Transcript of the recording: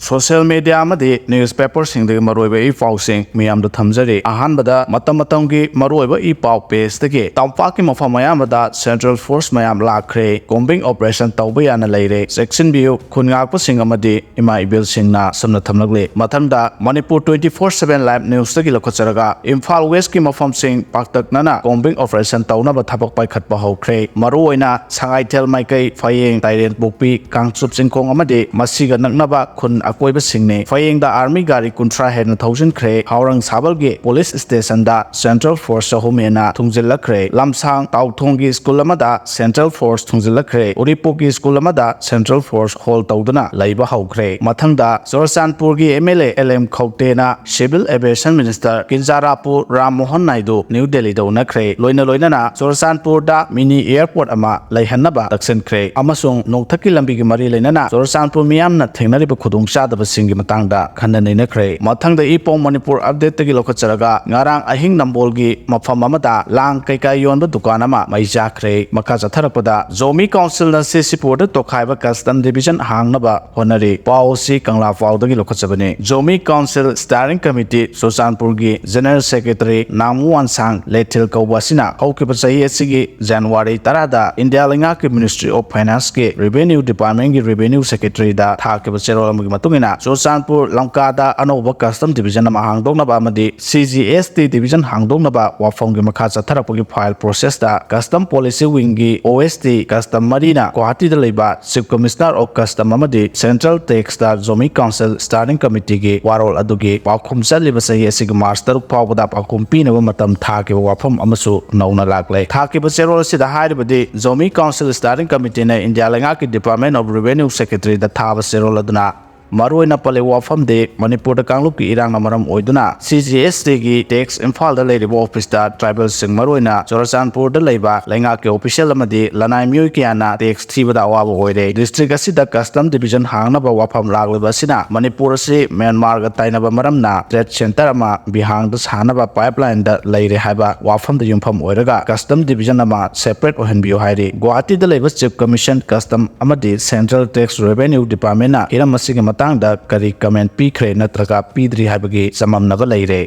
social media amadi newspaper singdagi maroiba I pausing miyamda thamjari ahanbada matamgi maroiba I pau page dagi tampaki mafam mayamada central force mayam lakhre combing operation Touba Yana Leire section view khungakpa sing amadi ima ibil singna samna thamlagle mathanda Manipur 24/7 live news dagi lokhacharaga Imphal West ki mafam sing paktaknana combing operation taunaba thabak pai khatpa hokre maroina sangaithel maikai phayeng tairen bokpi kangchup singkong amadi masiga naknaba khun akoiba singni phayeng da army gari kuntra hen thousand kre haurang sabalge police station da central force homena thungjilakre lamsang tauthongi school amada central force thungjilakre uripoki school amada central force hall tawduna laiba haukre mathangda Churachandpur gi MLA LM Khautena civil aviation minister Kinjarapur Ram Mohan Naidu New Delhi da unakre loina na Churachandpur da mini airport ama laihanaba daksen kre amasung nokthaki lambi gi mari leinana Churachandpur miyamna thengnariba khudung chadaba singi matangda khanna kre mathangda ipong Manipur update tagi lokhacharaga ngarang ahing nambol gi mafam amada lang kaikai yonba dukan ama maija kre makha chatharakpada zomi council na sisipur da tokhaiba custom division hangnaba honari pausi kangla pau dagi lokhachabane zomi council steering committee Churachandpur gi general secretary Namwan Sang Lethil Kaubasina haukiba chahi asigi January 10 da India Linga ki ministry of finance ke revenue department gi revenue secretary da thakiba cherol amagi matungina Churachandpur lamkada anoba custom division ama hangdongnaba amadi CGST division hangdongnaba wafonggi makha chatharakpagi file process da custom policy wing gi OST custom marina Guwahati da leiba chief commissioner of custom amadi central tax da zomi council starting committee gi warol adugi pakhum chaliba sahi asigi March 3 fawbada pakhum pinaba matam thakiba wafam amasu nauna laklai thakiba cherol sida hairibadi zomi council starting committee na India Lenga ki department of revenue secretary da thaba cherol aduna maroina pale wafam de Manipur da kanglup ki irang namaram oiduna CGST gi tax Imphal da leiriba office da tribal sing maroina Churachandpur da leiba lenga ke official amadi lanai myoi kiana tax thibada awaba oire district asida custom division hangnaba wafam lagliba sina Manipur se Myanmar ga tainaba maramna trade center ama bihang da sanaba pipeline da leire haiba wafam da yumpham oiraga custom division ama separate ohenbio hairi Guwahati da leiba chief commission custom amadi central tax revenue department na iram masigi matangda kari comment pikre natraga pidri haibagi samamnaba leire